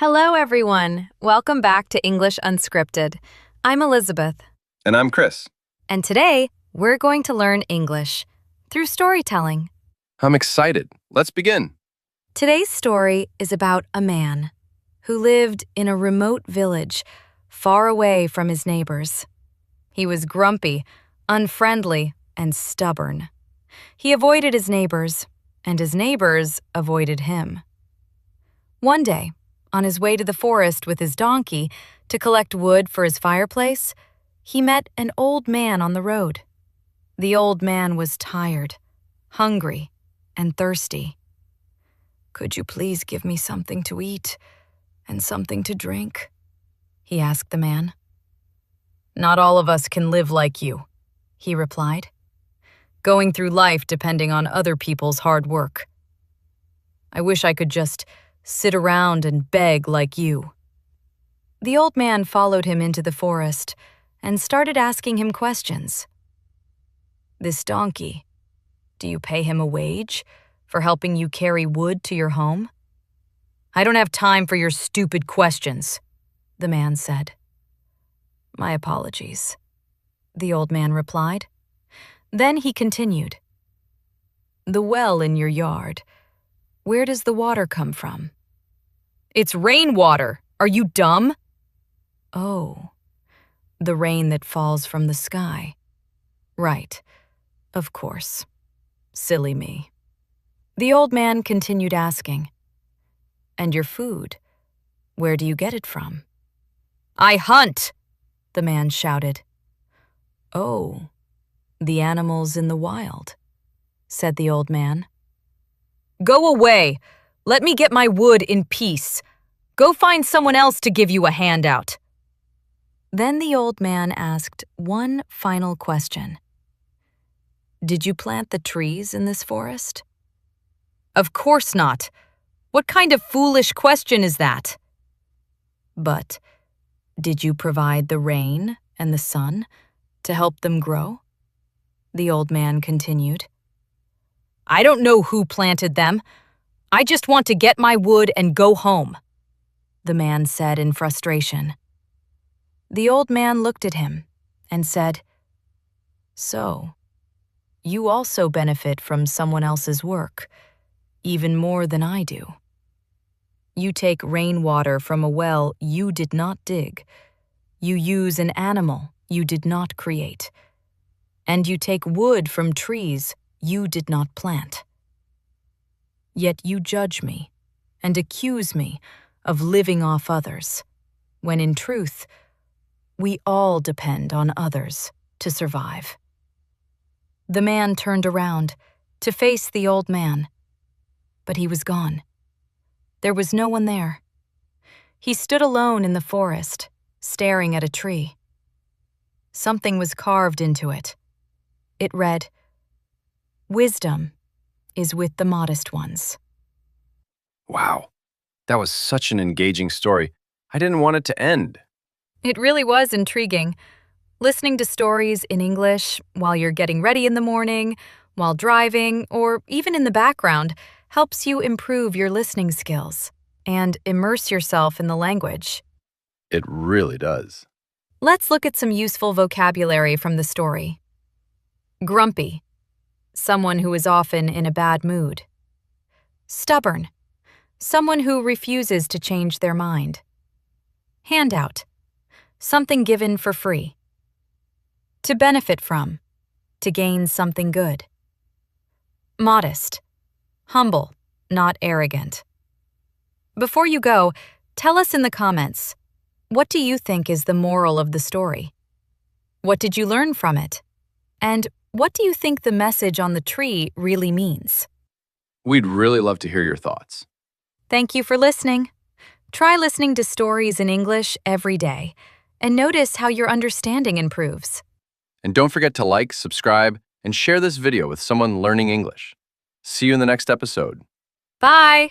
Hello, everyone. Welcome back to English Unscripted. I'm Elizabeth, And I'm Chris. and today we're going to learn English through storytelling. I'm excited. Let's begin. Today's story is about a man who lived in a remote village far away from his neighbors. He was grumpy, unfriendly, and stubborn. He avoided his neighbors, and his neighbors avoided him. One day, on his way to the forest with his donkey to collect wood for his fireplace, he met an old man on the road. The old man was tired, hungry, and thirsty. "Could you please give me something to eat and something to drink?" he asked the man. "Not all of us can live like you," he replied, "going through life depending on other people's hard work. I wish I could just sit around and beg like you." The old man followed him into the forest and started asking him questions. "This donkey, do you pay him a wage for helping you carry wood to your home?" "I don't have time for your stupid questions," the man said. "My apologies," the old man replied. Then he continued, "The well in your yard, where does the water come from?" "It's rainwater. Are you dumb?" "Oh, the rain that falls from the sky. Right, of course. Silly me." The old man continued asking, "And your food, where do you get it from?" "I hunt," the man shouted. "Oh, the animals in the wild," said the old man. "Go away. Let me get my wood in peace. Go find someone else to give you a handout." Then the old man asked one final question. "Did you plant the trees in this forest?" "Of course not. What kind of foolish question is that?" "But did you provide the rain and the sun to help them grow?" the old man continued. "I don't know who planted them. I just want to get my wood and go home," the man said in frustration. The old man looked at him and said, "So, you also benefit from someone else's work, even more than I do. You take rainwater from a well you did not dig. You use an animal you did not create. And you take wood from trees you did not plant. Yet you judge me and accuse me of living off others, when in truth, we all depend on others to survive." The man turned around to face the old man, but he was gone. There was no one there. He stood alone in the forest, staring at a tree. Something was carved into it. It read, "Wisdom is with the modest ones." Wow. That was such an engaging story. I didn't want it to end. It really was intriguing. Listening to stories in English while you're getting ready in the morning, while driving, or even in the background helps you improve your listening skills and immerse yourself in the language. It really does. Let's look at some useful vocabulary from the story. Grumpy, someone who is often in a bad mood. Stubborn, someone who refuses to change their mind. Handout, something given for free. To benefit from, to gain something good. Modest, humble, not arrogant. Before you go, tell us in the comments, what do you think is the moral of the story? What did you learn from it? And what do you think the message on the tree really means? We'd really love to hear your thoughts. Thank you for listening. Try listening to stories in English every day and notice how your understanding improves. And don't forget to like, subscribe, and share this video with someone learning English. See you in the next episode. Bye!